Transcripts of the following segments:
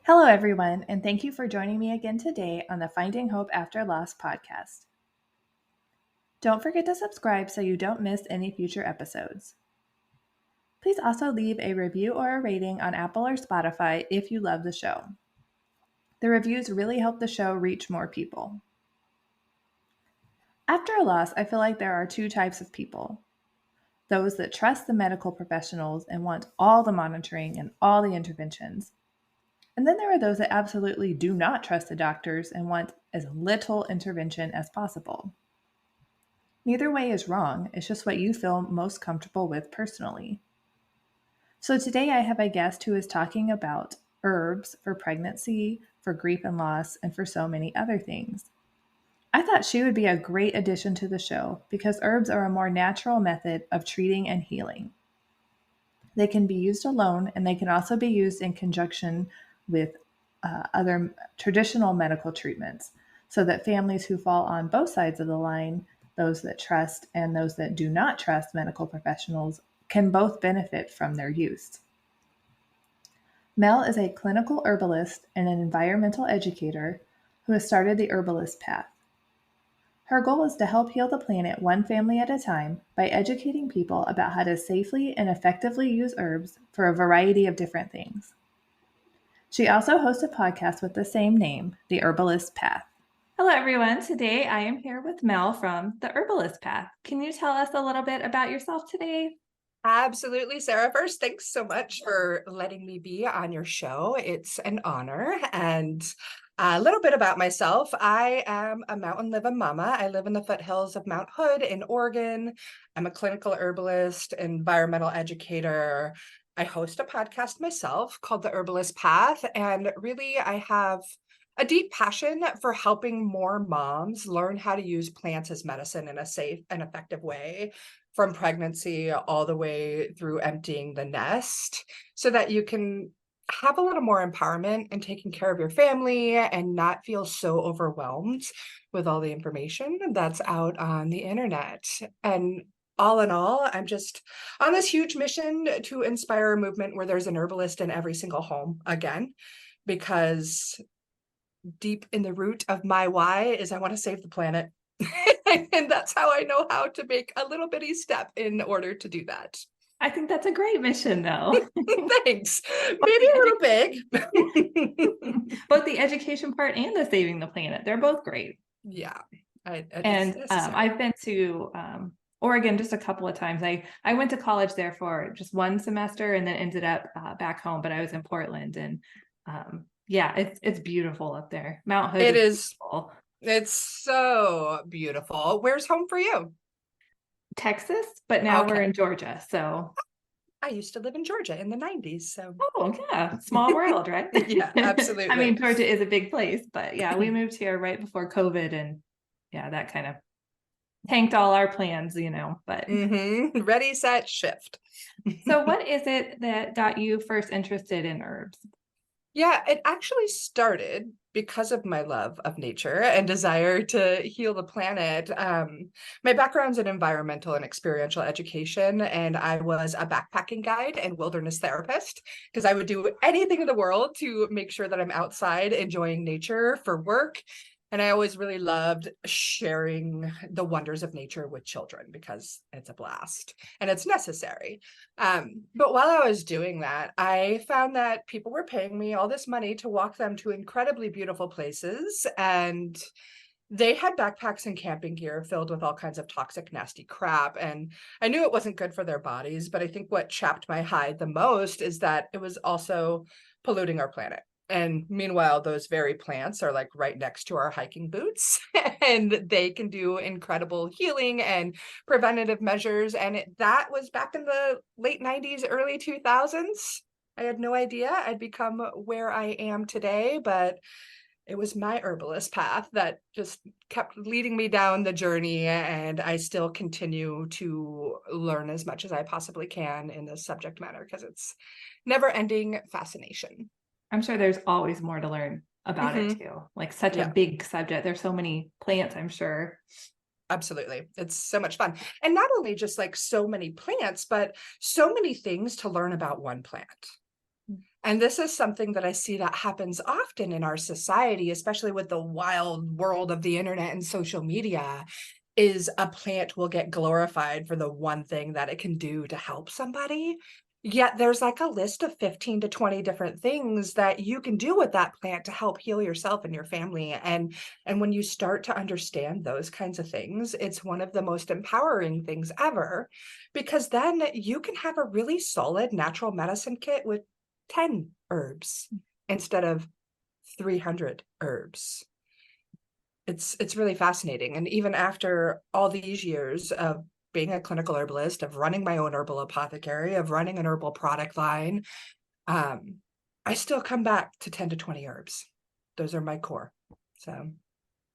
Hello, everyone, and thank you for joining me again today on the Finding Hope After Loss podcast. Don't forget to subscribe so you don't miss any future episodes. Please also leave a review or a rating on Apple or Spotify if you love the show. The reviews really help the show reach more people. After a loss, I feel like there are two types of people. Those that trust the medical professionals and want all the monitoring and all the interventions. And then there are those that absolutely do not trust the doctors and want as little intervention as possible. Neither way is wrong, it's just what you feel most comfortable with personally. So today I have a guest who is talking about herbs for pregnancy, for grief and loss, and for so many other things. I thought she would be a great addition to the show because herbs are a more natural method of treating and healing. They can be used alone, and they can also be used in conjunction with other traditional medical treatments so that families who fall on both sides of the line, those that trust and those that do not trust medical professionals, can both benefit from their use. Mel is a clinical herbalist and an environmental educator who has started the Herbalist path. Her goal is to help heal the planet one family at a time by educating people about how to safely and effectively use herbs for a variety of different things. She also hosts a podcast with the same name, The Herbalist Path. Hello, everyone. Today I am here with Mel from The Herbalist Path. Can you tell us a little bit about yourself today? Absolutely, Sarah. First, thanks so much for letting me be on your show. It's an honor. And a little bit about myself. I am a mountain living mama. I live in the foothills of Mount Hood in Oregon. I'm a clinical herbalist, environmental educator. I host a podcast myself called The Herbalist Path. And really, I have a deep passion for helping more moms learn how to use plants as medicine in a safe and effective way, from pregnancy all the way through emptying the nest, so that you can have a little more empowerment in taking care of your family and not feel so overwhelmed with all the information that's out on the internet. And all in all, I'm just on this huge mission to inspire a movement where there's an herbalist in every single home again, because deep in the root of my why is I want to save the planet. And that's how I know how to make a little bitty step in order to do that. I think that's a great mission, though. Thanks. Maybe a little big. Both the education part and the saving the planet, they're both great. Yeah. I've been to Oregon just a couple of times. I went to college there for just one semester and then ended up back home, but I was in Portland, and yeah, it's beautiful up there. Mount Hood is beautiful. It's so beautiful. Where's home for you? Texas, but now we're in Georgia. So I used to live in Georgia in the 90s. So yeah, small world, right? Yeah, absolutely. I mean, Georgia is a big place, but yeah, we moved here right before COVID, and yeah, that kind of tanked all our plans, but ready, set, shift. So what is it that got you first interested in herbs? Yeah, it actually started because of my love of nature and desire to heal the planet. My background's in environmental and experiential education, and I was a backpacking guide and wilderness therapist because I would do anything in the world to make sure that I'm outside enjoying nature for work. And I always really loved sharing the wonders of nature with children because it's a blast and it's necessary. But while I was doing that, I found that people were paying me all this money to walk them to incredibly beautiful places. And they had backpacks and camping gear filled with all kinds of toxic, nasty crap. And I knew it wasn't good for their bodies. But I think what chapped my hide the most is that it was also polluting our planet. And meanwhile, those very plants are like right next to our hiking boots, and they can do incredible healing and preventative measures. And that was back in the late 90s, early 2000s. I had no idea I'd become where I am today, but it was my herbalist path that just kept leading me down the journey. And I still continue to learn as much as I possibly can in this subject matter because it's never ending fascination. I'm sure there's always more to learn about it too. Like such a big subject. There's so many plants, I'm sure. Absolutely. It's so much fun. And not only just like so many plants, but so many things to learn about one plant. And this is something that I see that happens often in our society, especially with the wild world of the internet and social media, is a plant will get glorified for the one thing that it can do to help somebody. Yet there's like a list of 15 to 20 different things that you can do with that plant to help heal yourself and your family. And when you start to understand those kinds of things, it's one of the most empowering things ever, because then you can have a really solid natural medicine kit with 10 herbs instead of 300 herbs. It's really fascinating. And even after all these years of being a clinical herbalist, of running my own herbal apothecary, of running an herbal product line, um, I still come back to 10 to 20 herbs. Those are my core. So,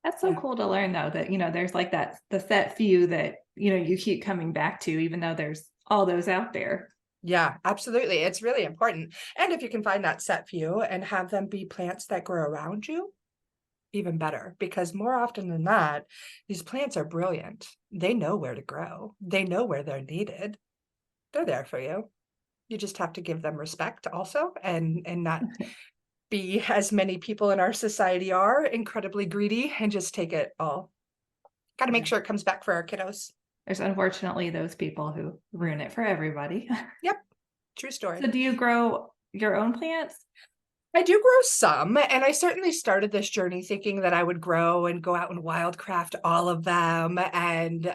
That's so yeah. cool to learn though, that, there's like that, the set few that, you keep coming back to, even though there's all those out there. Yeah, absolutely. It's really important. And if you can find that set few and have them be plants that grow around you, even better, because more often than not, these plants are brilliant. They know where to grow. They know where they're needed. They're there for you. You just have to give them respect also, and not be, as many people in our society are, incredibly greedy and just take it all. Got to make Yeah. sure it comes back for our kiddos. There's unfortunately those people who ruin it for everybody. Yep, true story. So do you grow your own plants? I do grow some, and I certainly started this journey thinking that I would grow and go out and wildcraft all of them. And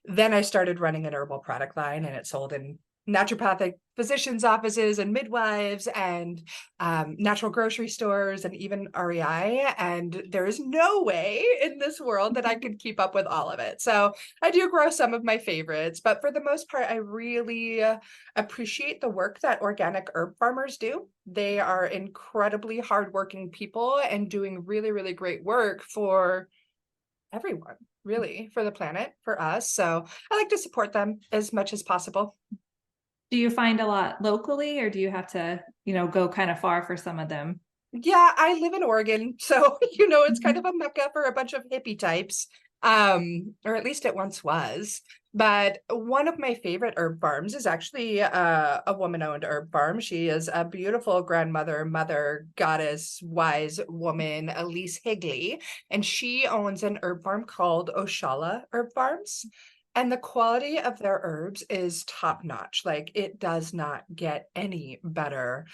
then I started running an herbal product line, and it sold in naturopathic physicians' offices and midwives and natural grocery stores and even REI. And there is no way in this world that I could keep up with all of it. So I do grow some of my favorites, but for the most part, I really appreciate the work that organic herb farmers do. They are incredibly hardworking people and doing really, really great work for everyone, really, for the planet, for us. So I like to support them as much as possible. Do you find a lot locally, or do you have to, go kind of far for some of them? Yeah, I live in Oregon, so it's kind of Mhm. a mecca for a bunch of hippie types. Or at least it once was. But one of my favorite herb farms is actually a woman-owned herb farm. She is a beautiful grandmother, mother, goddess, wise woman, Elise Higley, and she owns an herb farm called Oshala Herb Farms. And the quality of their herbs is top notch. Like, it does not get any better.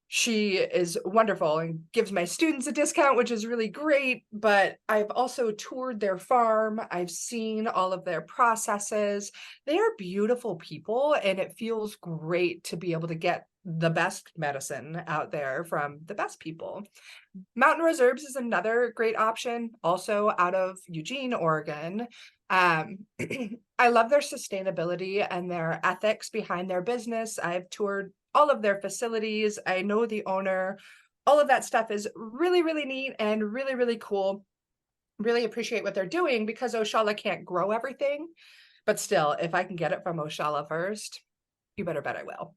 She is wonderful and gives my students a discount, which is really great. But I've also toured their farm. I've seen all of their processes. They are beautiful people, and it feels great to be able to get the best medicine out there from the best people. Mountain Reserves is another great option, also out of Eugene, Oregon. Um, I love their sustainability and their ethics behind their business. I've toured all of their facilities. I know the owner. All of that stuff is really, really neat and really, really cool. Really appreciate what they're doing, because Oshala can't grow everything. But still, if I can get it from Oshala first, you better bet I will.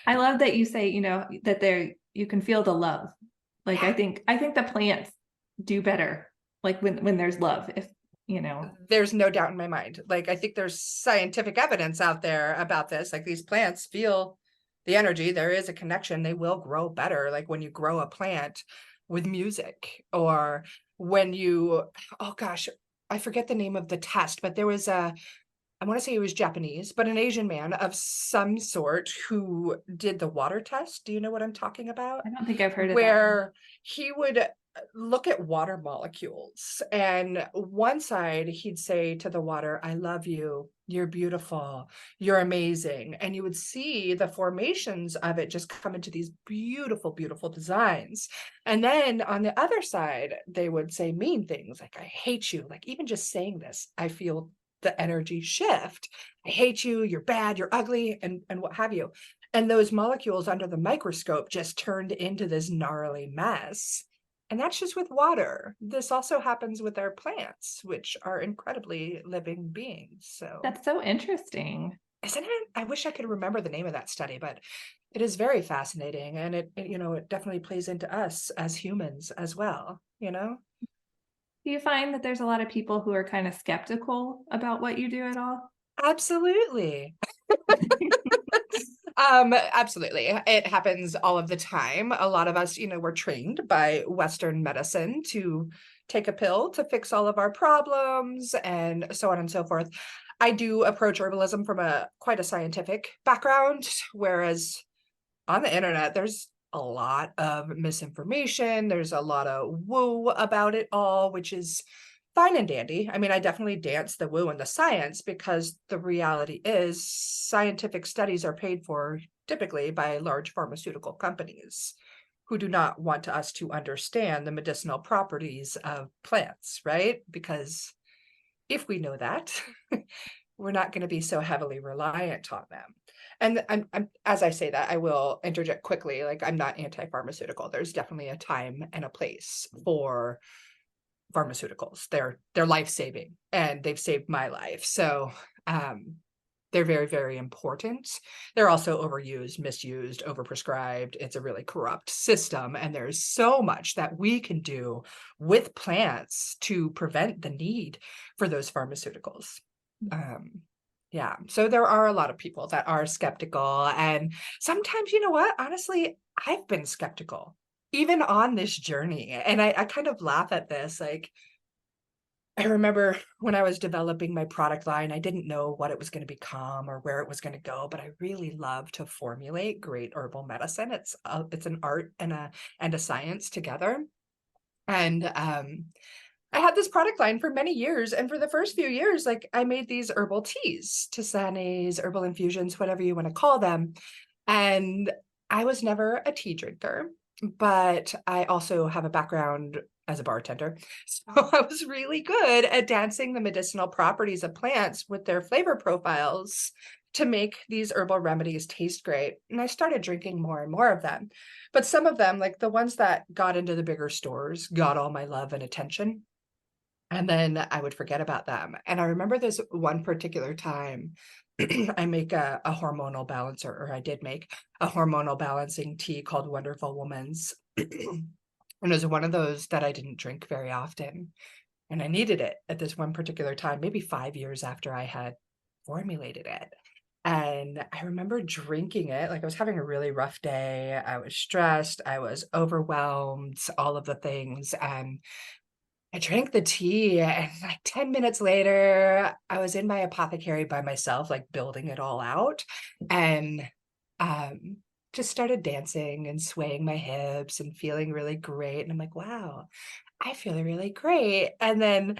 I love that you say, that you can feel the love. Like Yeah. I think the plants do better, like when there's love, if you know. There's no doubt in my mind. Like, I think there's scientific evidence out there about this. Like, these plants feel the energy. There is a connection. They will grow better. Like when you grow a plant with music, or when you, oh gosh, I forget the name of the test, but there was I want to say he was Japanese, but an Asian man of some sort who did the water test. Do you know what I'm talking about? I don't think I've heard of that one. Where he would look at water molecules, and one side he'd say to the water, "I love you. You're beautiful. You're amazing." And you would see the formations of it just come into these beautiful, beautiful designs. And then on the other side, they would say mean things like, "I hate you." Like, even just saying this, I feel the energy shift. "I hate you, you're bad, you're ugly," and what have you. And those molecules under the microscope just turned into this gnarly mess. And that's just with water. This also happens with our plants, which are incredibly living beings. So, That's so interesting. isn't it? I wish I could remember the name of that study, but it is very fascinating. And it definitely plays into us as humans as well. Do you find that there's a lot of people who are kind of skeptical about what you do at all? Absolutely. Absolutely. It happens all of the time. A lot of us, we're trained by Western medicine to take a pill to fix all of our problems and so on and so forth. I do approach herbalism from quite a scientific background, whereas on the internet, there's a lot of misinformation. There's a lot of woo about it all, which is fine and dandy. I mean, I definitely dance the woo and the science, because the reality is scientific studies are paid for typically by large pharmaceutical companies who do not want us to understand the medicinal properties of plants, right? Because if we know that, we're not going to be so heavily reliant on them. And as I say that, I will interject quickly. Like, I'm not anti-pharmaceutical. There's definitely a time and a place for pharmaceuticals. They're life-saving, and they've saved my life. So they're very, very important. They're also overused, misused, overprescribed. It's a really corrupt system, and there's so much that we can do with plants to prevent the need for those pharmaceuticals. Yeah, so there are a lot of people that are skeptical, and sometimes, you know what? Honestly, I've been skeptical even on this journey, and I kind of laugh at this. Like, I remember when I was developing my product line, I didn't know what it was going to become or where it was going to go, but I really love to formulate great herbal medicine. It's an art and a science together. And I had this product line for many years, and for the first few years, like, I made these herbal teas, tisanes, herbal infusions, whatever you want to call them. And I was never a tea drinker, but I also have a background as a bartender. So I was really good at dancing the medicinal properties of plants with their flavor profiles to make these herbal remedies taste great. And I started drinking more and more of them. But some of them, like the ones that got into the bigger stores, got all my love and attention. And then I would forget about them. And I remember this one particular time I make a hormonal balancer, or I did make a hormonal balancing tea called Wonderful Woman's. And it was one of those that I didn't drink very often. And I needed it at this one particular time, maybe 5 years after I had formulated it. And I remember drinking it. Like, I was having a really rough day. I was stressed. I was overwhelmed, all of the things. And I drank the tea, and like 10 minutes later, I was in my apothecary by myself, like building it all out, and um, just started dancing and swaying my hips and feeling really great. And I'm like, wow, I feel really great. And then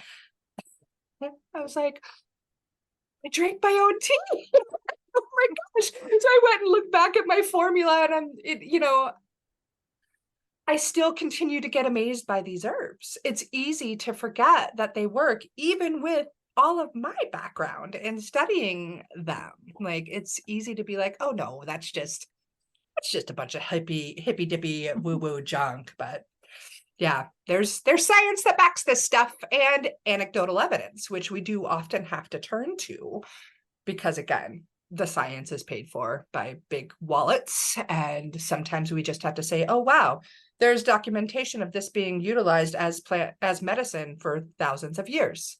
I was like, I drank my own tea. Oh my gosh. So I went and looked back at my formula, and I still continue to get amazed by these herbs. It's easy to forget that they work, even with all of my background and studying them. Like, it's easy to be like, oh no, that's just a bunch of hippy dippy woo woo junk. But yeah, there's science that backs this stuff, and anecdotal evidence, which we do often have to turn to, because again, the science is paid for by big wallets, and sometimes we just have to say, oh wow, there's documentation of this being utilized as medicine for thousands of years,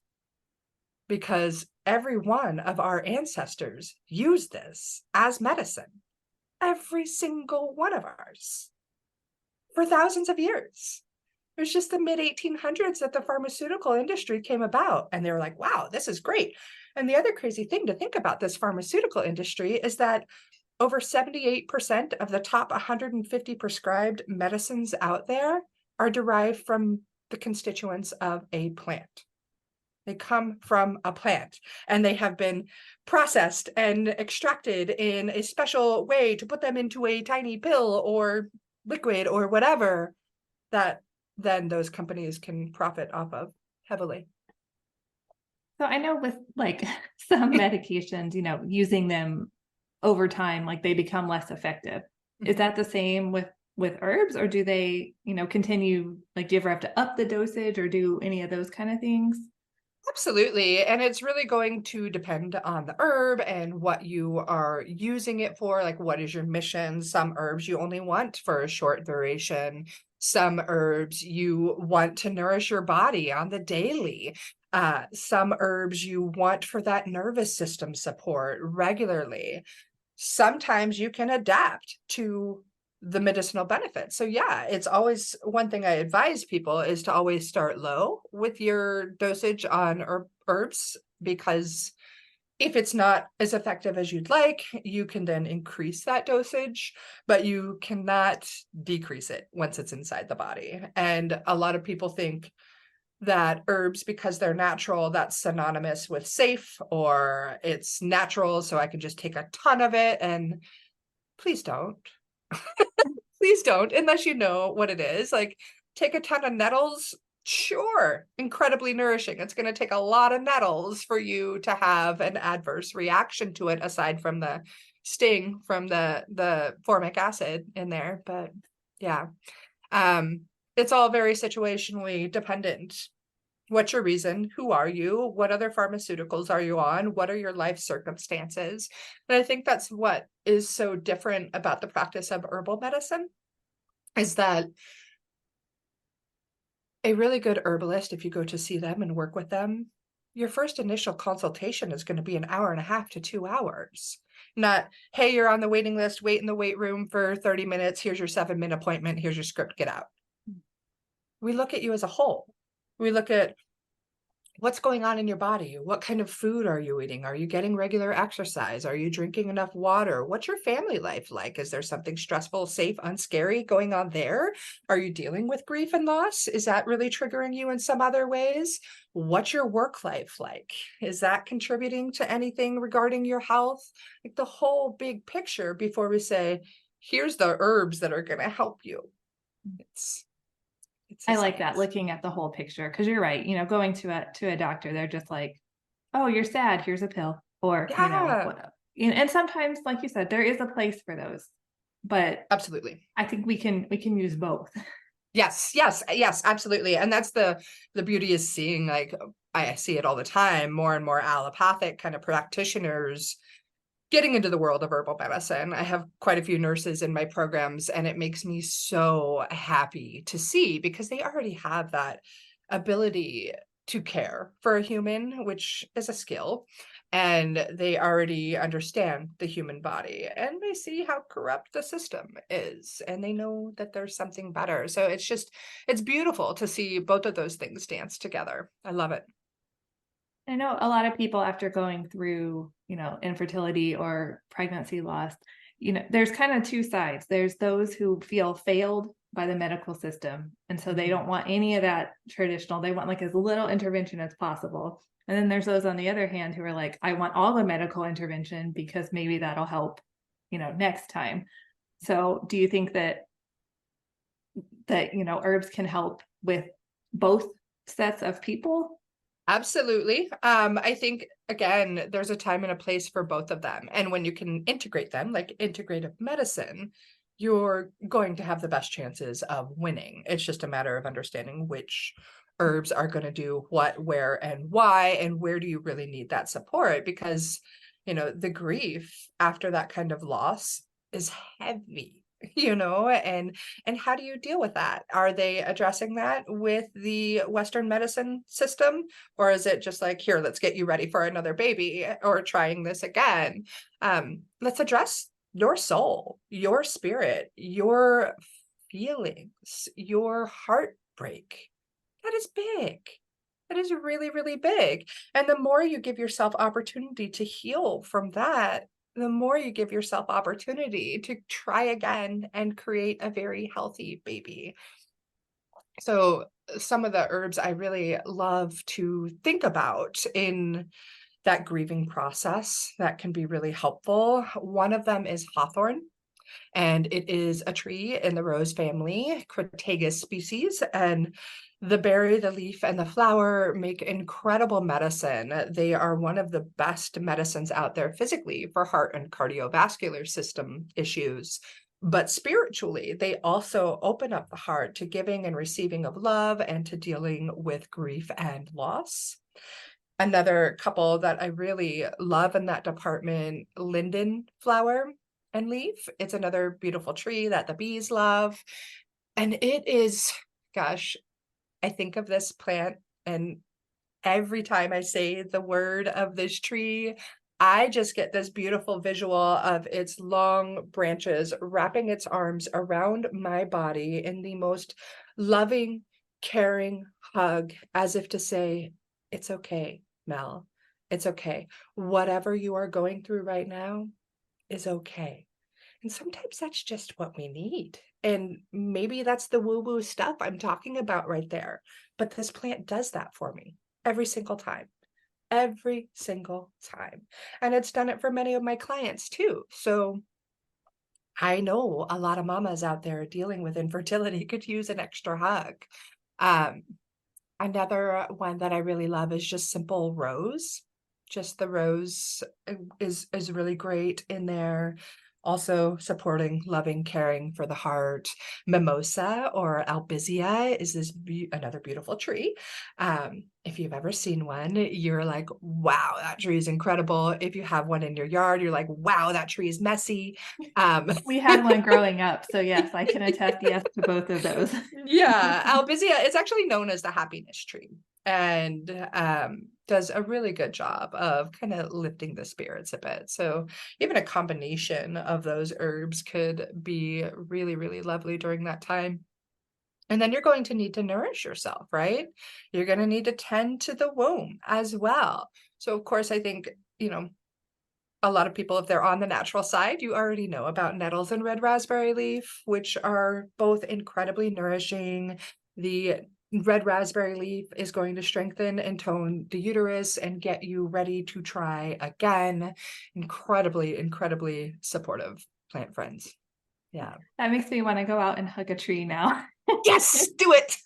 because every one of our ancestors used this as medicine, every single one of ours, for thousands of years. It was just the mid 1800s that the pharmaceutical industry came about, and they were like, wow, this is great. And the other crazy thing to think about this pharmaceutical industry is that over 78% of the top 150 prescribed medicines out there are derived from the constituents of a plant. They come from a plant, and they have been processed and extracted in a special way to put them into a tiny pill or liquid or whatever, that then those companies can profit off of heavily. So I know with like some medications, using them over time, like they become less effective. Is that the same with herbs, or do they, continue, like, do you ever have to up the dosage or do any of those kind of things? Absolutely. And it's really going to depend on the herb and what you are using it for. Like, what is your mission? Some herbs you only want for a short duration. Some herbs you want to nourish your body on the daily. Some herbs you want for that nervous system support regularly. sometimes you can adapt to the medicinal benefits. So yeah, it's always one thing I advise people is to always start low with your dosage on herbs, because if it's not as effective as you'd like, you can then increase that dosage, but you cannot decrease it once it's inside the body. And a lot of people think that herbs, because they're natural, that's synonymous with safe, or it's natural, so I can just take a ton of it. And please don't. Please don't, unless you know what it is. Like, take a ton of nettles, sure, incredibly nourishing. It's going to take a lot of nettles for you to have an adverse reaction to it, aside from the sting from the formic acid in there. But yeah, um, it's all very situationally dependent. What's your reason? Who are you? What other pharmaceuticals are you on? What are your life circumstances? And I think that's what is so different about the practice of herbal medicine, is that a really good herbalist, if you go to see them and work with them, your first initial consultation is going to be an hour and a half to 2 hours. Not, hey, you're on the waiting list, wait in the wait room for 30 minutes. Here's your 7-minute appointment. Here's your script, get out. We look at you as a whole. We look at what's going on in your body. What kind of food are you eating? Are you getting regular exercise? Are you drinking enough water? What's your family life like? Is there something stressful, safe, unscary going on there? Are you dealing with grief and loss? Is that really triggering you in some other ways? What's your work life like? Is that contributing to anything regarding your health? Like, the whole big picture before we say, here's the herbs that are going to help you. It's it's a I like that, science. looking at the whole picture, because you're right. Going to a doctor, they're just like, oh, you're sad, here's a pill, or Yeah, what. And sometimes, like you said, there is a place for those, but absolutely. I think we can use both. Yes, yes, yes, absolutely. And that's the beauty, is seeing, like, I see it all the time, more and more allopathic kind of practitioners getting into the world of herbal medicine. I have quite a few nurses in my programs, and it makes me so happy to see, because they already have that ability to care for a human, which is a skill. And they already understand the human body, and they see how corrupt the system is, and they know that there's something better. So it's beautiful to see both of those things dance together. I love it. I know a lot of people, after going through, infertility or pregnancy loss, there's kind of two sides. There's those who feel failed by the medical system. And so they Mhm. don't want any of that traditional. They want like as little intervention as possible. And then there's those on the other hand who are like, I want all the medical intervention because maybe that'll help, next time. So do you think that herbs can help with both sets of people? Absolutely. I think, again, there's a time and a place for both of them. And when you can integrate them, like integrative medicine, you're going to have the best chances of winning. It's just a matter of understanding which herbs are going to do what, where, and why, and where do you really need that support? Because, the grief after that kind of loss is heavy. And how do you deal with that? Are they addressing that with the Western medicine system? Or is it just like, here, let's get you ready for another baby, or trying this again? Let's address your soul, your spirit, your feelings, your heartbreak. That is big. That is really, really big. And the more you give yourself opportunity to heal from that, the more you give yourself opportunity to try again and create a very healthy baby. So, some of the herbs I really love to think about in that grieving process that can be really helpful. One of them is hawthorn, and it is a tree in the rose family, Crataegus species. And the berry, the leaf, and the flower make incredible medicine. They are one of the best medicines out there physically for heart and cardiovascular system issues. But spiritually, they also open up the heart to giving and receiving of love, and to dealing with grief and loss. Another couple that I really love in that department, linden flower and leaf. It's another beautiful tree that the bees love. And it is, gosh, I think of this plant, and every time I say the word of this tree, I just get this beautiful visual of its long branches wrapping its arms around my body in the most loving, caring hug, as if to say, it's okay, Mel. It's okay. Whatever you are going through right now is okay. And sometimes that's just what we need. And maybe that's the woo-woo stuff I'm talking about right there. But this plant does that for me every single time, every single time. And it's done it for many of my clients too. So I know a lot of mamas out there dealing with infertility could use an extra hug. Um, Another one that I really love is just simple rose. Just the rose is really great in there. Also supporting, loving, caring for the heart. Mimosa or albizia is this another beautiful tree. If you've ever seen one, you're like, wow, that tree is incredible. If you have one in your yard, you're like, wow, that tree is messy. We had one growing up, so yes, I can attest yes to both of those. Yeah, albizia is actually known as the happiness tree and does a really good job of kind of lifting the spirits a bit. So even a combination of those herbs could be really, really lovely during that time. And then you're going to need to nourish yourself, right? You're going to need to tend to the womb as well. So of course, I think, a lot of people, if they're on the natural side, you already know about nettles and red raspberry leaf, which are both incredibly nourishing. The red raspberry leaf is going to strengthen and tone the uterus and get you ready to try again. Incredibly, incredibly supportive plant friends. Yeah. That makes me want to go out and hug a tree now. Yes, do it.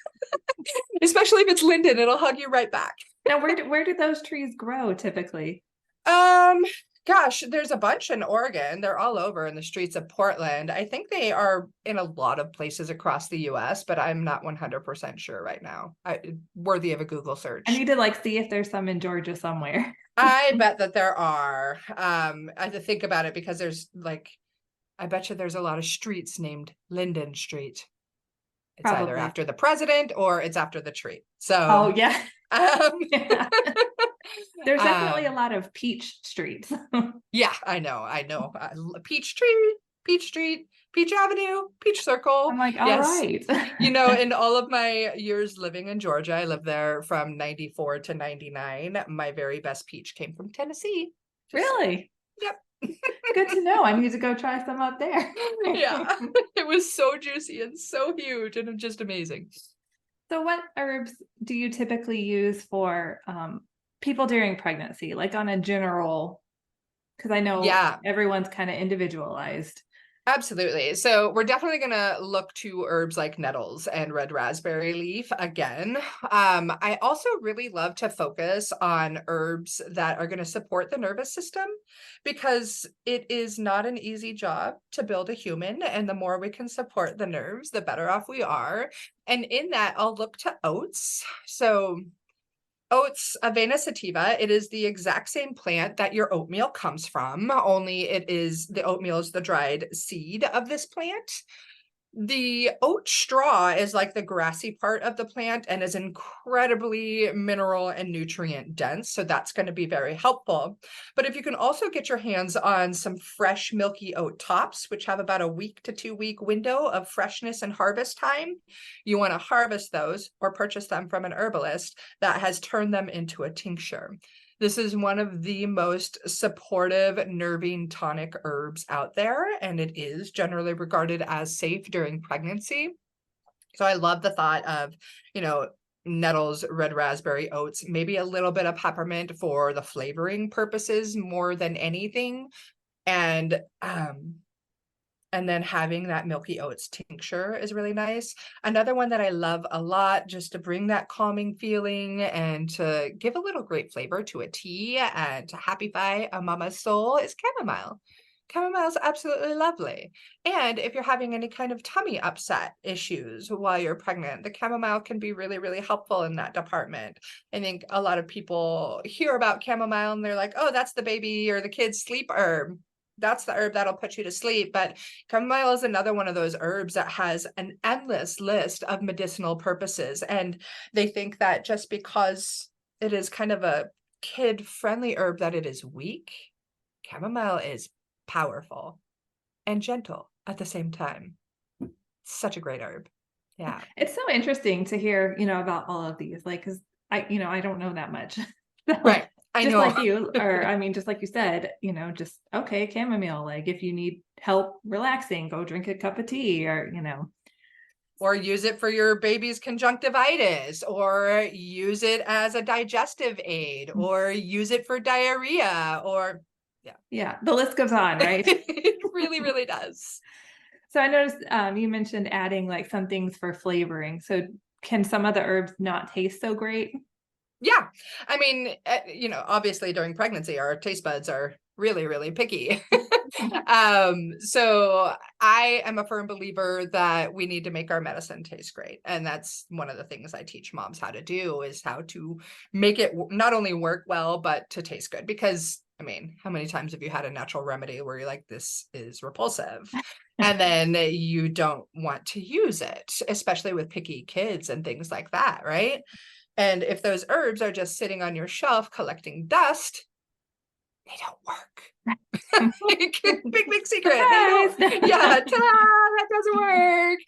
Especially if it's linden, it'll hug you right back. Now, where do those trees grow typically? Um, Gosh, there's a bunch in Oregon. They're all over in the streets of Portland. I think they are in a lot of places across the US, but I'm not 100% sure right now. Worthy of a Google I search. need to like see if there's some in Georgia somewhere. I bet that there are. I have to think about it because there's like, I bet you there's a lot of streets named Linden Street. It's either Probably. after the president or it's after the tree. So, Oh yeah. um, Yeah. There's definitely a um, lot of peach streets. yeah, I know, I know. Peach Tree, Peach Street, Peach Avenue, Peach Circle. I'm like, all Yes. right. In all of my years living in Georgia, I lived there from 94 to 99. My very best peach came from Tennessee. Just saying. Really? Yep. Good to know. I need to go try some up there. Yeah. It was so juicy and so huge and just amazing. So, what herbs do you typically use for people during pregnancy, like on a general? Because I know Yeah. everyone's kind of individualized. Absolutely. So we're definitely going to look to herbs like nettles and red raspberry leaf again. I also really love to focus on herbs that are going to support the nervous system because it is not an easy job to build a human. And the more we can support the nerves, the better off we are. And in that, I'll look to oats. So oats, Avena sativa, it is the exact same plant that your oatmeal comes from, only the oatmeal is the dried seed of this plant. The oat straw is like the grassy part of the plant and is incredibly mineral and nutrient dense. So that's going to be very helpful. But if you can also get your hands on some fresh milky oat tops, which have about a week to 2 week window of freshness and harvest time, you want to harvest those or purchase them from an herbalist that has turned them into a tincture. This is one of the most supportive, nerving tonic herbs out there, and it is generally regarded as safe during pregnancy. So I love the thought of, nettles, red raspberry, oats, maybe a little bit of peppermint for the flavoring purposes more than anything. And then having that milky oats tincture is really nice. Another one that I love a lot, just to bring that calming feeling and to give a little great flavor to a tea and to happify a mama's soul, is chamomile. Chamomile is absolutely lovely. And if you're having any kind of tummy upset issues while you're pregnant, the chamomile can be really, really helpful in that department. I think a lot of people hear about chamomile and they're like, oh, that's the baby or the kid's sleep herb. That's the herb that'll put you to sleep. But chamomile is another one of those herbs that has an endless list of medicinal purposes. And they think that just because it is kind of a kid-friendly herb that it is weak. chamomile is powerful and gentle at the same time. Such a great herb. Yeah. It's so interesting to hear, about all of these, like, because I don't know that much. So Right. I just know. like you, or I mean, just like you said, just okay, chamomile, like if you need help relaxing, go drink a cup of tea, or. Or use it for your baby's conjunctivitis, or use it as a digestive aid, or use it for diarrhea, or yeah. Yeah, the list goes on, right? It really, really does. So I noticed you mentioned adding like some things for flavoring. So can some of the herbs not taste so great? Yeah. I mean, obviously during pregnancy, our taste buds are really, really picky. So I am a firm believer that we need to make our medicine taste great. And that's one of the things I teach moms how to do, is how to make it not only work well, but to taste good. Because I mean, how many times have you had a natural remedy where you're like, this is repulsive? And then you don't want to use it, especially with picky kids and things like that, right? And if those herbs are just sitting on your shelf collecting dust, they don't work. Like, big secret. They don't, Surprise! yeah, ta-da, that doesn't work.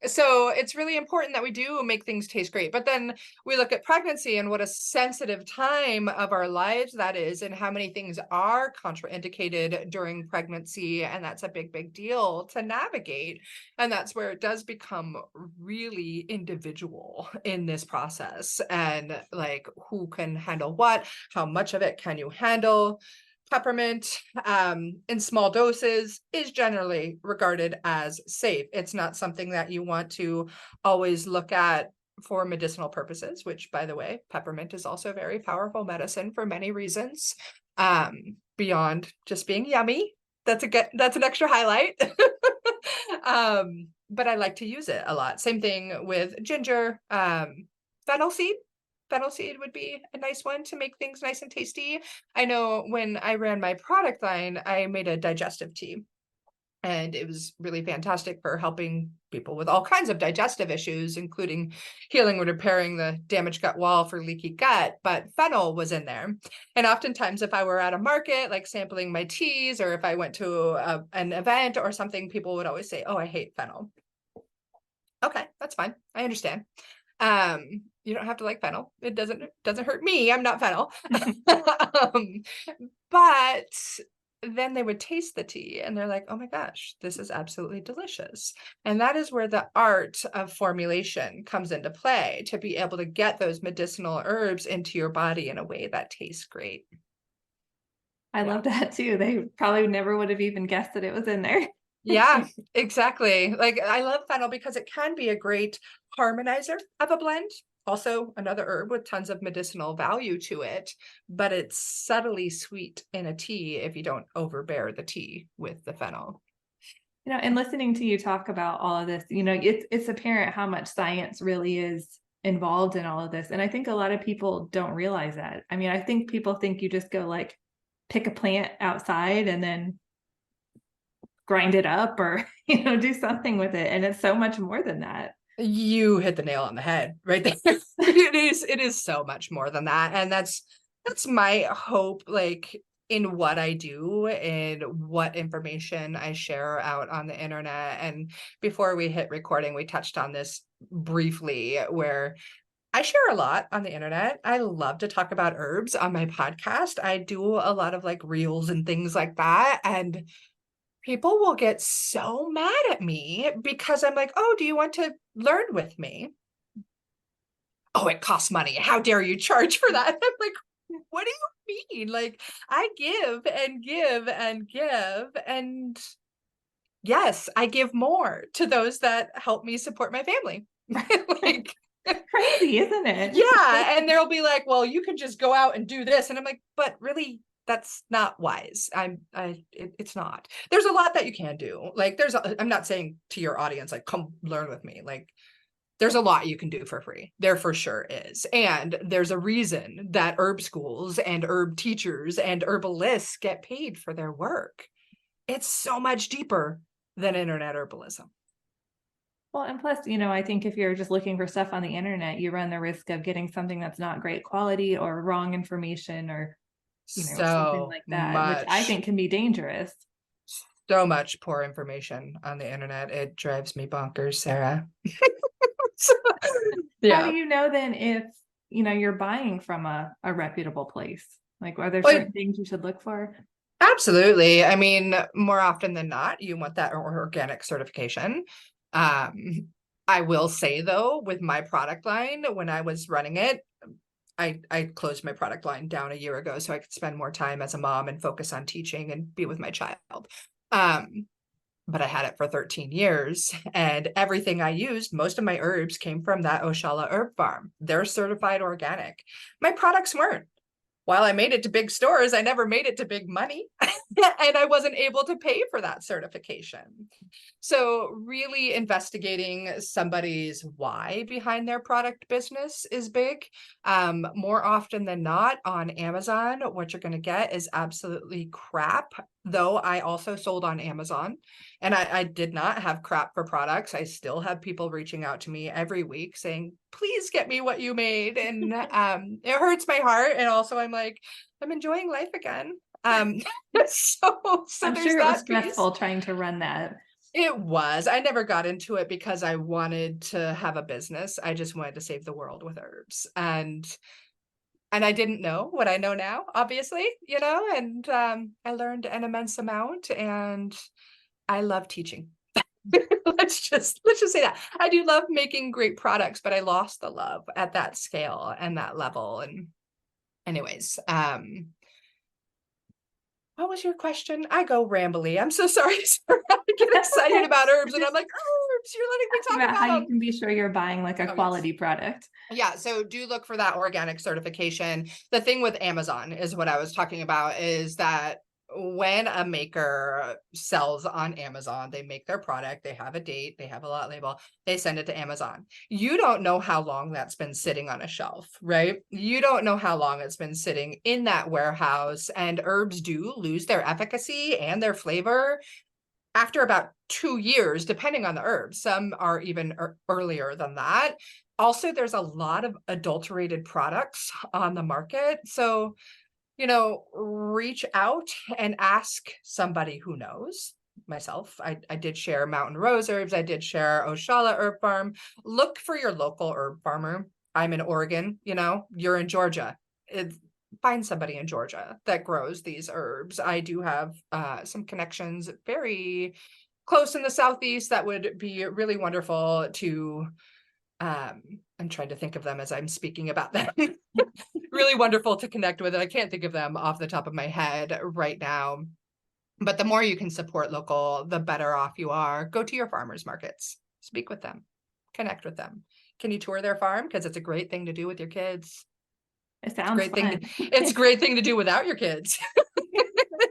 So it's really important that we do make things taste great. But then we look at pregnancy and what a sensitive time of our lives that is, and how many things are contraindicated during pregnancy. And that's a big deal to navigate. And that's where it does become really individual in this process, and like who can handle what, how much of it can you handle. Peppermint in small doses is generally regarded as safe. It's not something that you want to always look at for medicinal purposes, which, by the way, peppermint is also very powerful medicine for many reasons, beyond just being yummy. That's an extra highlight. But I like to use it a lot. Same thing with ginger, fennel seed. Fennel seed would be a nice one to make things nice and tasty. I know when I ran my product line, I made a digestive tea, and it was really fantastic for helping people with all kinds of digestive issues, including healing and repairing the damaged gut wall for leaky gut. But fennel was in there. And oftentimes, if I were at a market, like sampling my teas, or if I went to an event or something, people would always say, "Oh, I hate fennel." Okay, that's fine. I understand. You don't have to like fennel. It doesn't hurt me. I'm not fennel. um, but then they would taste the tea and they're like, oh my gosh, this is absolutely delicious. And that is where the art of formulation comes into play, to be able to get those medicinal herbs into your body in a way that tastes great. I Yeah. love that too. They probably never would have even guessed that it was in there. Yeah, exactly. Like, I love fennel because it can be a great harmonizer of a blend. Also, another herb with tons of medicinal value to it, but it's subtly sweet in a tea if you don't overbear the tea with the fennel. And listening to you talk about all of this, it's apparent how much science really is involved in all of this. And I think a lot of people don't realize that. I mean, I think people think you just go like pick a plant outside and then grind it up, or do something with it, and it's so much more than that. You hit the nail on the head right there. It is so much more than that. And that's my hope, like, in what I do and what information I share out on the internet. And before we hit recording, we touched on this briefly, where I share a lot on the internet. I love to talk about herbs on my podcast. I do a lot of like reels and things like that. And people will get so mad at me because I'm like, oh, do you want to learn with me? Oh, it costs money. How dare you charge for that? I'm like, what do you mean? Like, I give and give and give. And yes, I give more to those that help me support my family. Like, Crazy, isn't it? yeah. And they'll be like, well, you can just go out and do this. And I'm like, but really, that's not wise. It's not. There's a lot that you can do. Like, I'm not saying to your audience, like, come learn with me. Like, there's a lot you can do for free. There for sure is. And there's a reason that herb schools and herb teachers and herbalists get paid for their work. It's so much deeper than internet herbalism. Well, and plus, I think if you're just looking for stuff on the internet, you run the risk of getting something that's not great quality or wrong information, or something So like that, which I much, think can be dangerous. so much poor information on the internet. It drives me bonkers, Sarah. How do Yeah. you know then if, you're buying from a reputable place? Like, are there Well, certain things you should look for? absolutely. I mean, more often than not, you want that organic certification. Um, I will say though, with my product line, when I was running it, I closed my product line down a year ago so I could spend more time as a mom and focus on teaching and be with my child. Um, but I had it for 13 years, and everything I used, most of my herbs came from that Oshala herb farm. They're certified organic. My products weren't. While I made it to big stores, I never made it to big money, and I wasn't able to pay for that certification. So, really investigating somebody's why behind their product business is big. More often than not, on Amazon, what you're going to get is absolutely crap. Though I also sold on Amazon, and I did not have crap for products. I still have people reaching out to me every week saying, please get me what you made. And it hurts my heart. And also, I'm like, I'm enjoying life again. Um, so I'm there's sure it was that piece. stressful trying to run that. It was. I never got into it because I wanted to have a business. I just wanted to save the world with herbs. And I didn't know what I know now, obviously, and I learned an immense amount, and I love teaching. Let's just say that. I do love making great products, but I lost the love at that scale and that level. And anyways, what was your question? I go rambly. I'm so sorry. Sarah. I get That's excited okay. about herbs and I'm Just like, herbs, you're letting me talk about how about you them. can be sure you're buying like a Oh, yes. quality product. Yeah, so do look for that organic certification. The thing with Amazon is what I was talking about is that when a maker sells on Amazon, they make their product, they have a date, they have a lot label, they send it to Amazon. You don't know how long that's been sitting on a shelf, right? You don't know how long it's been sitting in that warehouse, and herbs do lose their efficacy and their flavor after about 2 years, depending on the herb. Some are even earlier than that. Also, there's a lot of adulterated products on the market. So, reach out and ask somebody who knows. Myself, I did share Mountain Rose Herbs. I did share Oshala Herb Farm. Look for your local herb farmer. I'm in Oregon, you're in Georgia. Find somebody in Georgia that grows these herbs. I do have some connections very close in the Southeast that would be really wonderful to I'm trying to think of them as I'm speaking about them. Really wonderful to connect with. And I can't think of them off the top of my head right now. But the more you can support local, the better off you are. Go to your farmers markets, speak with them, connect with them. Can you tour their farm? Because it's a great thing to do with your kids. It It's a sounds great thing to, fun. it's a great thing to do without your kids.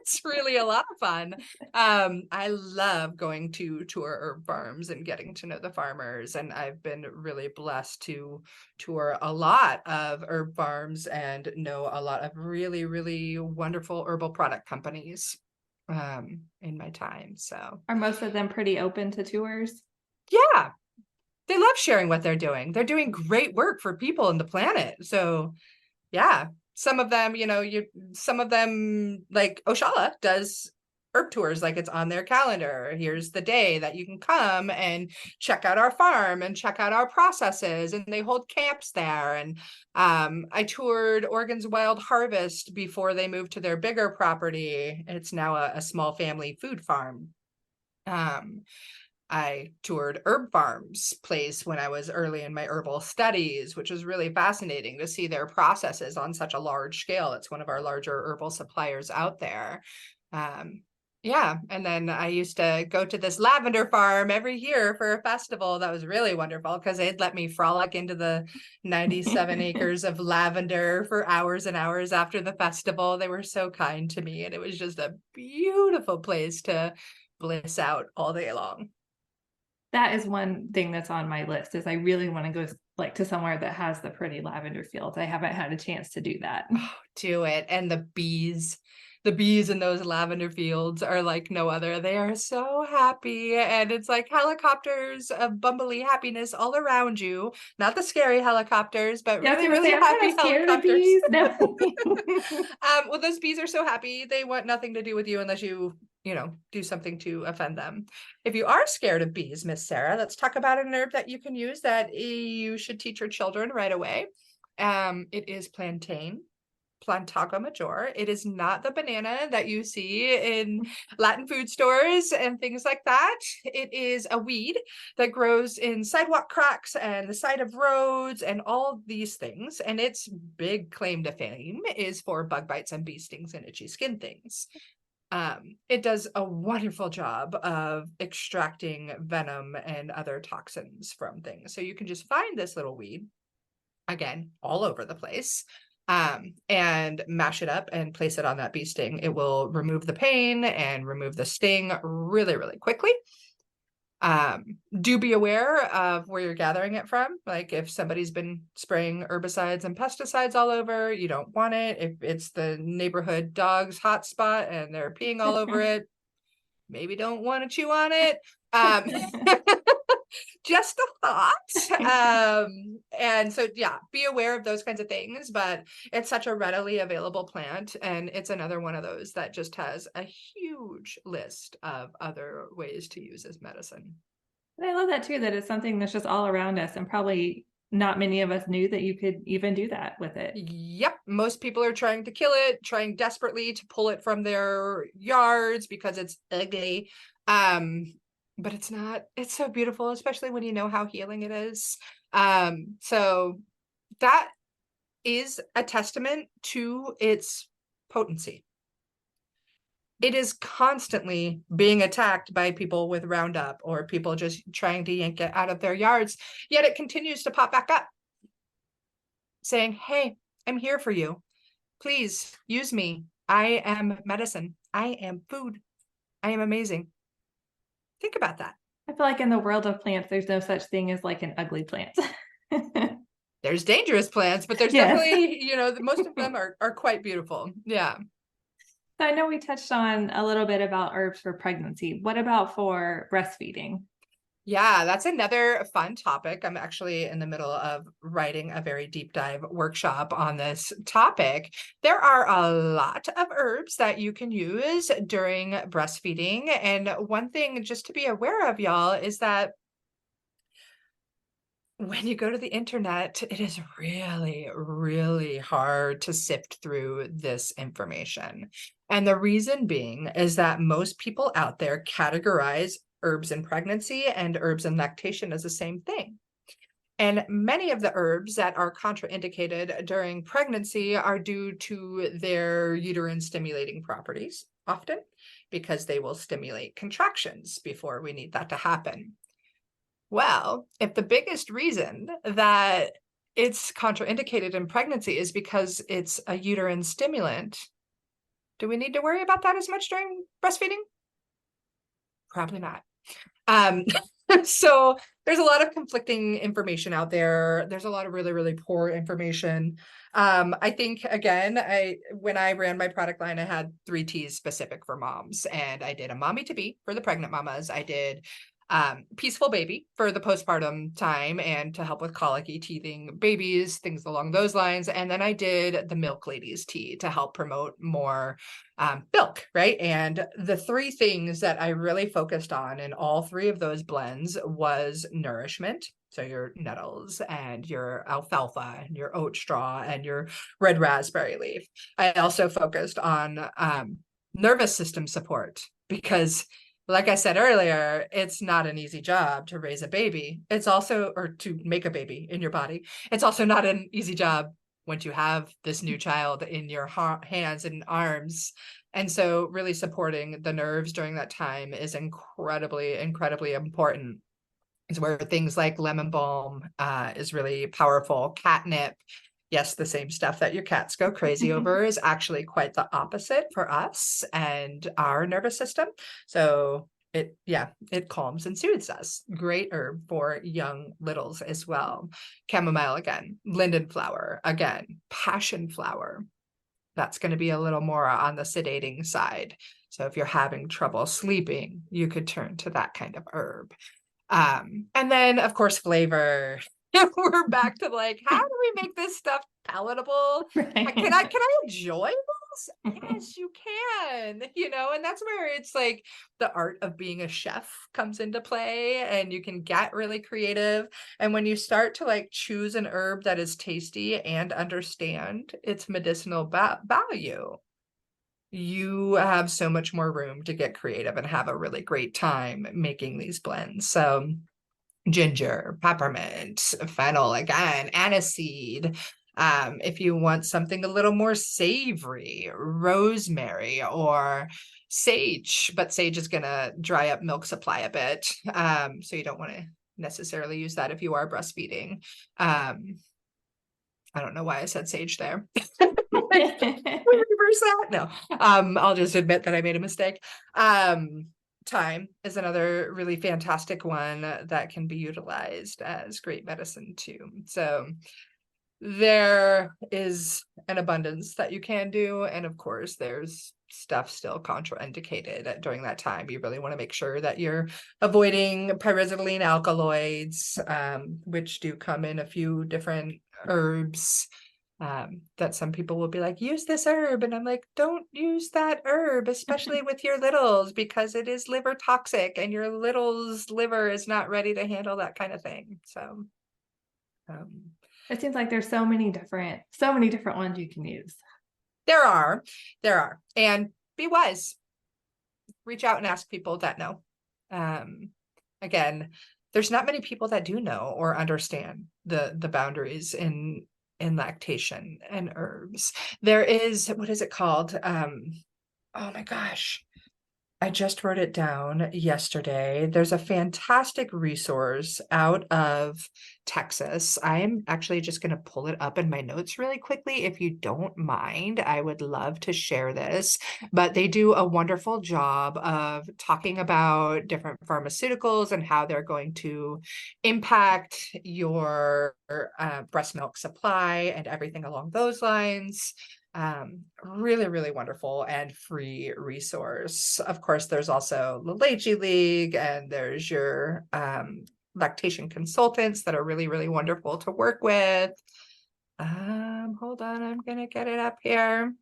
It's really a lot of fun. I love going to tour herb farms and getting to know the farmers, and I've been really blessed to tour a lot of herb farms and know a lot of really, really wonderful herbal product companies in my time. So Are most of them pretty open to tours? yeah, they love sharing what they're doing. They're doing great work for people and the planet. So yeah, some of them, some of them, like Oshala does herb tours, like it's on their calendar. Here's the day that you can come and check out our farm and check out our processes, and they hold camps there. And I toured Oregon's Wild Harvest before they moved to their bigger property. It's now a small family food farm. Um, I toured Herb Farm's place when I was early in my herbal studies, which was really fascinating to see their processes on such a large scale. It's one of our larger herbal suppliers out there. Um, yeah, and then I used to go to this lavender farm every year for a festival. That was really wonderful because they'd let me frolic into the 97 acres of lavender for hours and hours after the festival. They were so kind to me, and it was just a beautiful place to bliss out all day long. That is one thing that's on my list is I really want to go like to somewhere that has the pretty lavender fields. I haven't had a chance to do that. Oh, do it. And the bees, The bees in those lavender fields are like no other. They are so happy, and it's like helicopters of bumbly happiness all around you. Not the scary helicopters, but Yeah, I was really, gonna say really I'm kind happy of scared of helicopters. bees. No. Well, those bees are so happy. They want nothing to do with you unless you know, do something to offend them. If you are scared of bees, Miss Sarah, let's talk about an herb that you can use that you should teach your children right away. It is plantain. Plantago major. It is not the banana that you see in Latin food stores and things like that. It is a weed that grows in sidewalk cracks and the side of roads and all these things. And its big claim to fame is for bug bites and bee stings and itchy skin things. It does a wonderful job of extracting venom and other toxins from things. So you can just find this little weed, again, all over the place, and mash it up and place it on that bee sting. It will remove the pain and remove the sting really, really quickly. Do be aware of where you're gathering it from. Like if somebody's been spraying herbicides and pesticides all over, you don't want it. If it's the neighborhood dog's hotspot and they're peeing all over it, maybe don't want to chew on it. Um, just a thought. And so, yeah, be aware of those kinds of things, but it's such a readily available plant. And it's another one of those that just has a huge list of other ways to use as medicine. And I love that too, that it's something that's just all around us, and probably not many of us knew that you could even do that with it. Yep, most people are trying to kill it, trying desperately to pull it from their yards because it's ugly. But it's not, it's so beautiful, especially when you know how healing it is. So that is a testament to its potency. It is constantly being attacked by people with Roundup or people just trying to yank it out of their yards, yet it continues to pop back up, saying, hey, I'm here for you. Please use me. I am medicine. I am food. I am amazing. Think about that. I feel like in the world of plants, there's no such thing as like an ugly plant. There's dangerous plants, but there's Yes. definitely, you know, most of them are quite beautiful. Yeah. So I know we touched on a little bit about herbs for pregnancy. What about for breastfeeding? Yeah, that's another fun topic. I'm actually in the middle of writing a very deep dive workshop on this topic. There are a lot of herbs that you can use during breastfeeding. And one thing just to be aware of, y'all, is that when you go to the internet, it is really, really hard to sift through this information. And the reason being is that most people out there categorize herbs in pregnancy and herbs in lactation as the same thing. And many of the herbs that are contraindicated during pregnancy are due to their uterine stimulating properties, often because they will stimulate contractions before we need that to happen. Well, if the biggest reason that it's contraindicated in pregnancy is because it's a uterine stimulant, do we need to worry about that as much during breastfeeding? Probably not. Um, so there's a lot of conflicting information out there. There's a lot of really, really poor information. I think again, when I ran my product line, I had 3 T's specific for moms, and I did a mommy to be for the pregnant mamas. I did peaceful baby for the postpartum time and to help with colicky teething babies, things along those lines. And then I did the milk ladies tea to help promote more milk, right? And the 3 things that I really focused on in all 3 of those blends was nourishment. So your nettles and your alfalfa and your oat straw and your red raspberry leaf. I also focused on nervous system support because, like I said earlier, it's not an easy job to raise a baby. It's also, or to make a baby in your body. It's also not an easy job once you have this new child in your hands and arms. And so really supporting the nerves during that time is incredibly, incredibly important. Is where things like lemon balm is really powerful. Catnip, yes, the same stuff that your cats go crazy over is actually quite the opposite for us and our nervous system. So it calms and soothes us. Great herb for young littles as well. Chamomile again, linden flower again, passion flower. That's going to be a little more on the sedating side. So if you're having trouble sleeping, you could turn to that kind of herb. And then of course, flavor. We're back to like, how do we make this stuff palatable? Right. Can I enjoy this? Yes, you can, and that's where it's like the art of being a chef comes into play, and you can get really creative. And when you start to like choose an herb that is tasty and understand its medicinal value, you have so much more room to get creative and have a really great time making these blends. So ginger, peppermint, fennel, again, aniseed. If you want something a little more savory, rosemary or sage, but sage is going to dry up milk supply a bit. So you don't want to necessarily use that if you are breastfeeding. I don't know why I said sage there. Like, we reverse that. No, I'll just admit that I made a mistake. Thyme is another really fantastic one that can be utilized as great medicine too. So there is an abundance that you can do. And of course, there's stuff still contraindicated during that time. You really want to make sure that you're avoiding pyrazidylene alkaloids, which do come in a few different herbs. That some people will be like, use this herb. And I'm like, don't use that herb, especially with your littles, because it is liver toxic and your little's liver is not ready to handle that kind of thing. So, It seems like there's so many different ones you can use. there are, and be wise, reach out and ask people that know. Again, there's not many people that do know or understand the boundaries in lactation and herbs. There is, what is it called? Oh my gosh, I just wrote it down yesterday. There's a fantastic resource out of Texas. I am actually just going to pull it up in my notes really quickly. If you don't mind, I would love to share this. But they do a wonderful job of talking about different pharmaceuticals and how they're going to impact your breast milk supply and everything along those lines. Really, really wonderful and free resource. Of course, there's also the Leachy League, and there's your lactation consultants that are really, really wonderful to work with. Hold on, I'm gonna get it up here.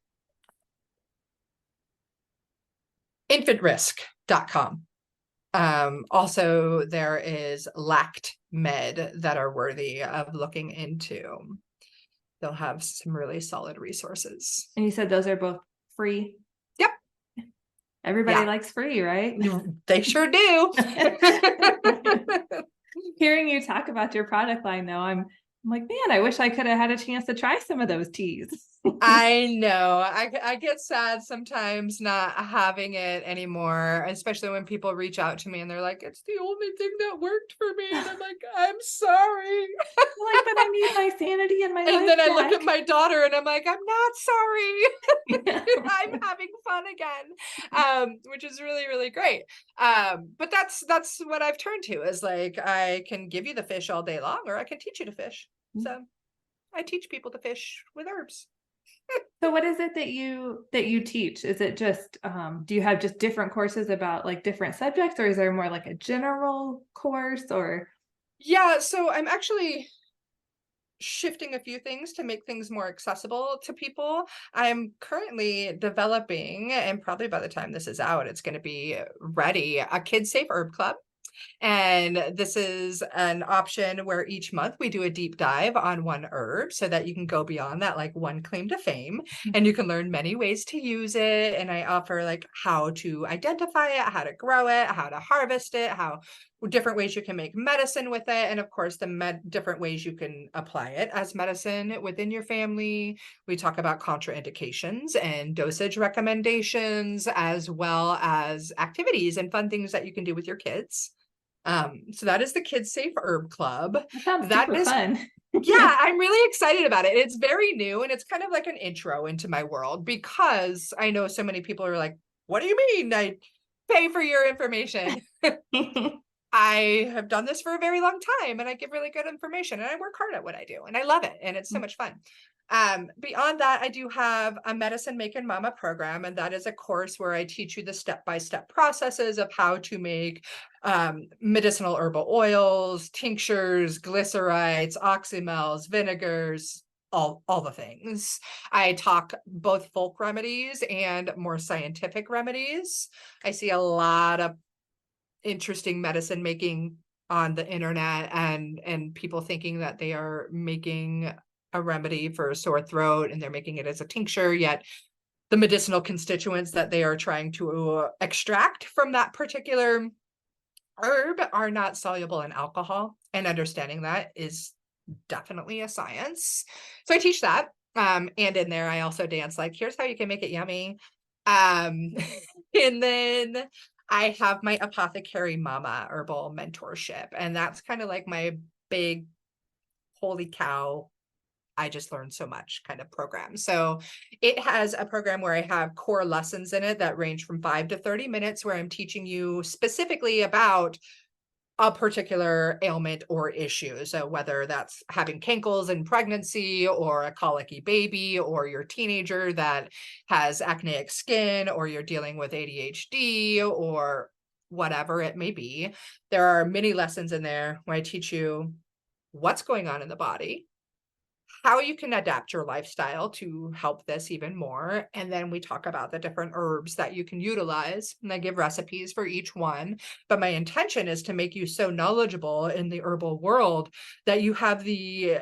Infantrisk.com. Also, there is LactMed that are worthy of looking into. They'll have some really solid resources. And you said those are both free? Yep. Everybody likes free, right? They sure do. Hearing you talk about your product line, though, I'm like, man, I wish I could have had a chance to try some of those teas. I know. I get sad sometimes not having it anymore, especially when people reach out to me and they're like, it's the only thing that worked for me. And I'm like, I'm sorry. Like, but I need my sanity and my And life then I back. look at my daughter and I'm like, I'm not sorry. I'm having fun again. Which is really, really great. But that's what I've turned to, is like, I can give you the fish all day long, or I can teach you to fish. So I teach people to fish with herbs. So what is it that you teach? Is it just do you have just different courses about like different subjects, or is there more like a general course? Or Yeah, so I'm actually shifting a few things to make things more accessible to people. I'm currently developing, and probably by the time this is out, it's going to be ready, a Kids Safe Herb Club. And this is an option where each month we do a deep dive on one herb, so that you can go beyond that like one claim to fame, and you can learn many ways to use it. And I offer like how to identify it, how to grow it, how to harvest it, how different ways you can make medicine with it, and of course the different ways you can apply it as medicine within your family. We talk about contraindications and dosage recommendations, as well as activities and fun things that you can do with your kids. So that is the Kids Safe Herb Club. that sounds That super is, fun. yeah, I'm really excited about it. It's very new, and it's kind of like an intro into my world, because I know so many people are like, what do you mean I pay for your information? I have done this for a very long time, and I give really good information, and I work hard at what I do, and I love it, and it's so much fun. Beyond that, I do have a Medicine Making Mama program, and that is a course where I teach you the step-by-step processes of how to make medicinal herbal oils, tinctures, glycerites, oxymels, vinegars, all the things. I talk both folk remedies and more scientific remedies. I see a lot of interesting medicine making on the internet, and people thinking that they are making a remedy for a sore throat and they're making it as a tincture, yet the medicinal constituents that they are trying to extract from that particular herb are not soluble in alcohol, and understanding that is definitely a science. So I teach that. And in there I also dance like, here's how you can make it yummy. Um, and then I have my Apothecary Mama herbal mentorship, and that's kind of like my big holy cow, I just learned so much kind of program. So it has a program where I have core lessons in it that range from 5 to 30 minutes, where I'm teaching you specifically about a particular ailment or issue. So whether that's having cankles in pregnancy, or a colicky baby, or your teenager that has acneic skin, or you're dealing with ADHD, or whatever it may be, there are many lessons in there where I teach you what's going on in the body, how you can adapt your lifestyle to help this even more. And then we talk about the different herbs that you can utilize, and I give recipes for each one. But my intention is to make you so knowledgeable in the herbal world that you have the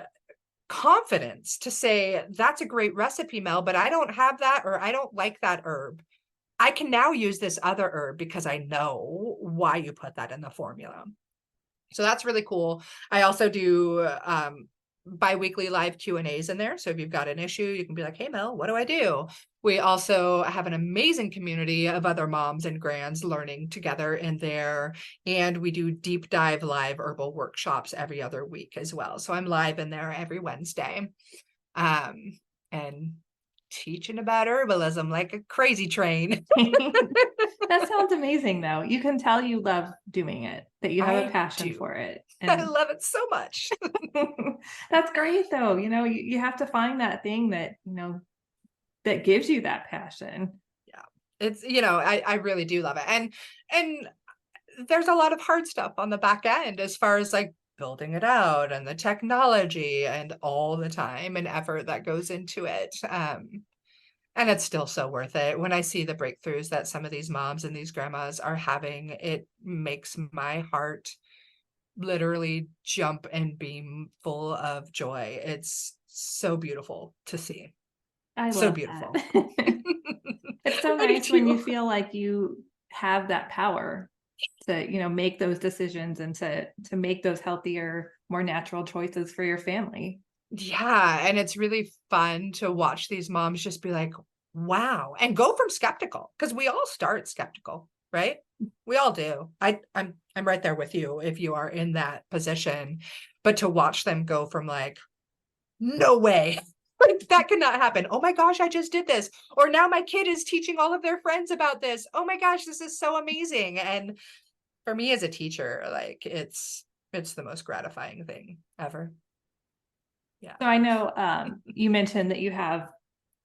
confidence to say, that's a great recipe, Mel, but I don't have that, or I don't like that herb. I can now use this other herb because I know why you put that in the formula. So that's really cool. I also do bi-weekly live Q&As in there. So if you've got an issue, you can be like, hey, Mel, what do I do? We also have an amazing community of other moms and grands learning together in there. And we do deep dive live herbal workshops every other week as well. So I'm live in there every Wednesday, and teaching about herbalism like a crazy train. That sounds amazing, though. You can tell you love doing it, that you have a I passion do. for it. I And love it so much. that's great, though. You have to find that thing that, that gives you that passion. Yeah. It's, I really do love it. And there's a lot of hard stuff on the back end as far as like building it out and the technology and all the time and effort that goes into it. And it's still so worth it. When I see the breakthroughs that some of these moms and these grandmas are having, it makes my heart literally jump and beam full of joy. It's so beautiful to see. I So love that. beautiful. It's so I do nice when you too. feel like you have that power to, make those decisions and to make those healthier, more natural choices for your family. Yeah, and it's really fun to watch these moms just be like, wow, and go from skeptical, because we all start skeptical, right? We all do. I'm right there with you if you are in that position. But to watch them go from like, no way. Like that could not happen. Oh my gosh, I just did this. Or now my kid is teaching all of their friends about this. Oh my gosh, this is so amazing. And for me as a teacher, like it's the most gratifying thing ever. Yeah. So I know you mentioned that you have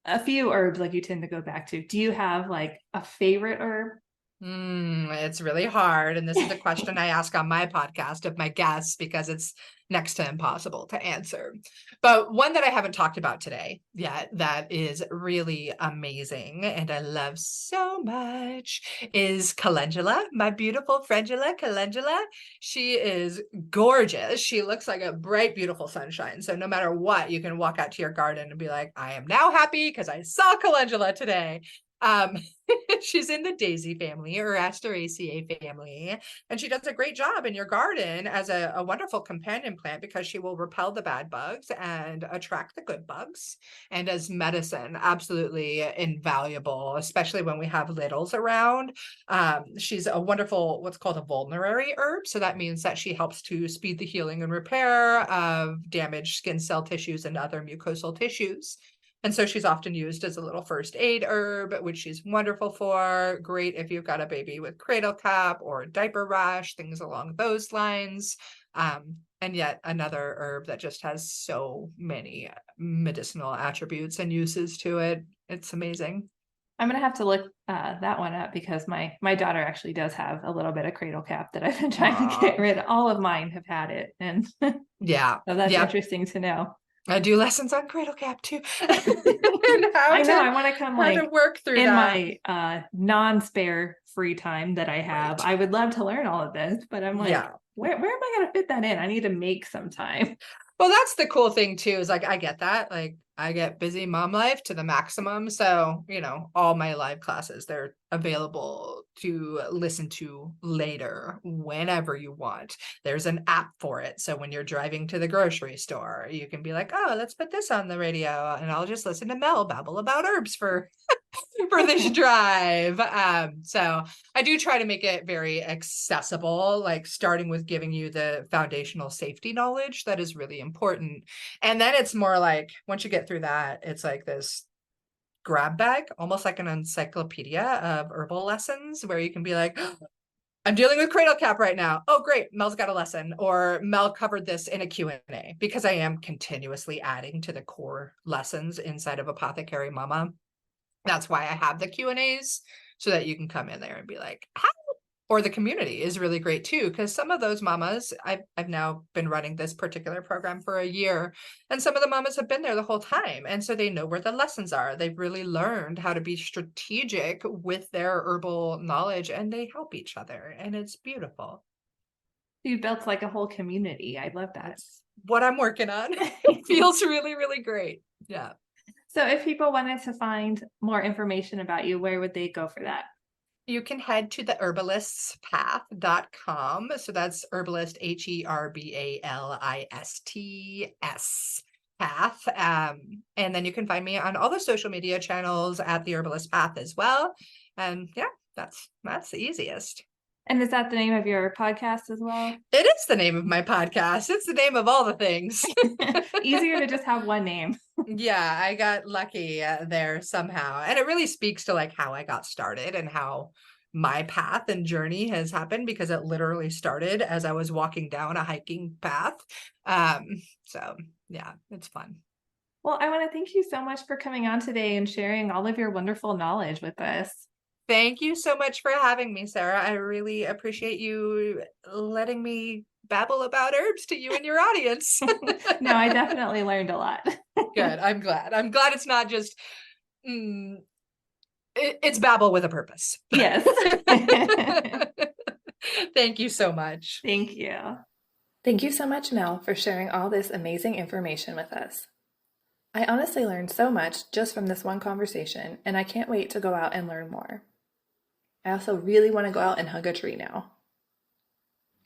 a few herbs like you tend to go back to. Do you have like a favorite herb? It's really hard. And this is a question I ask on my podcast of my guests because it's next to impossible to answer. But one that I haven't talked about today yet that is really amazing and I love so much is calendula, my beautiful frangula calendula. She is gorgeous. She looks like a bright, beautiful sunshine. So no matter what, you can walk out to your garden and be like, I am now happy because I saw calendula today. Um, she's in the daisy family or Asteraceae family, and she does a great job in your garden as a wonderful companion plant because she will repel the bad bugs and attract the good bugs. And as medicine, absolutely invaluable, especially when we have littles around. She's a wonderful, what's called a vulnerary herb. So that means that she helps to speed the healing and repair of damaged skin cell tissues and other mucosal tissues. And so she's often used as a little first aid herb, which she's wonderful for. Great if you've got a baby with cradle cap or diaper rash, things along those lines. And yet another herb that just has so many medicinal attributes and uses to it. It's amazing. I'm gonna have to look that one up because my daughter actually does have a little bit of cradle cap that I've been trying to get rid of. All of mine have had it, and so Yeah. that's Yep. interesting to know. I do lessons on cradle cap too. And I know I want to come how to like work through in that. my non-spare free time that I have. Right. I would love to learn all of this, but I'm like, Yeah. where am I gonna fit that in? I need to make some time. Well, that's the cool thing too, is like I get that. Like I get busy mom life to the maximum. So, all my live classes, they're available to listen to later whenever you want. There's an app for it. So when you're driving to the grocery store, you can be like, oh, let's put this on the radio and I'll just listen to Mel babble about herbs for for this drive. So I do try to make it very accessible, like starting with giving you the foundational safety knowledge that is really important. And then it's more like once you get through that, it's like this grab bag, almost like an encyclopedia of herbal lessons where you can be like, I'm dealing with cradle cap right now. Oh, great. Mel's got a lesson, or Mel covered this in a Q&A, because I am continuously adding to the core lessons inside of Apothecary Mama. That's why I have the Q&As, so that you can come in there and be like, how? Or the community is really great too, because some of those mamas, I've now been running this particular program for a year, and some of the mamas have been there the whole time. And so they know where the lessons are. They've really learned how to be strategic with their herbal knowledge, and they help each other. And it's beautiful. You built like a whole community. I love that. That's what I'm working on. It feels really, really great. Yeah. So if people wanted to find more information about you, where would they go for that? You can head to the herbalistspath.com. So that's herbalist, HERBALISTS path. And then you can find me on all the social media channels at the Herbalist Path as well. And yeah, that's the easiest. And is that the name of your podcast as well? It is the name of my podcast. It's the name of all the things. Easier to just have one name. Yeah, I got lucky there somehow. And it really speaks to like how I got started and how my path and journey has happened, because it literally started as I was walking down a hiking path. So yeah, it's fun. Well, I want to thank you so much for coming on today and sharing all of your wonderful knowledge with us. Thank you so much for having me, Sarah. I really appreciate you letting me babble about herbs to you and your audience. No, I definitely learned a lot. Good. I'm glad. I'm glad it's not just it's babble with a purpose. Yes. Thank you so much. Thank you. Thank you so much, Mel, for sharing all this amazing information with us. I honestly learned so much just from this one conversation, and I can't wait to go out and learn more. I also really want to go out and hug a tree now.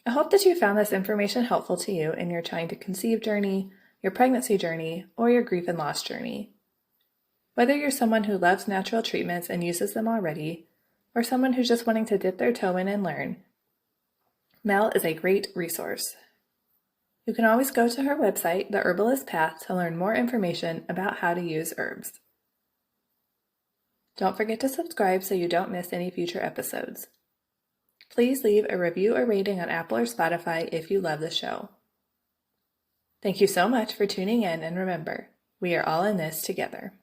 I hope that you found this information helpful to you in your trying to conceive journey, your pregnancy journey, or your grief and loss journey. Whether you're someone who loves natural treatments and uses them already, or someone who's just wanting to dip their toe in and learn, Mel is a great resource. You can always go to her website, The Herbalist Path, to learn more information about how to use herbs. Don't forget to subscribe so you don't miss any future episodes. Please leave a review or rating on Apple or Spotify if you love the show. Thank you so much for tuning in, and remember, we are all in this together.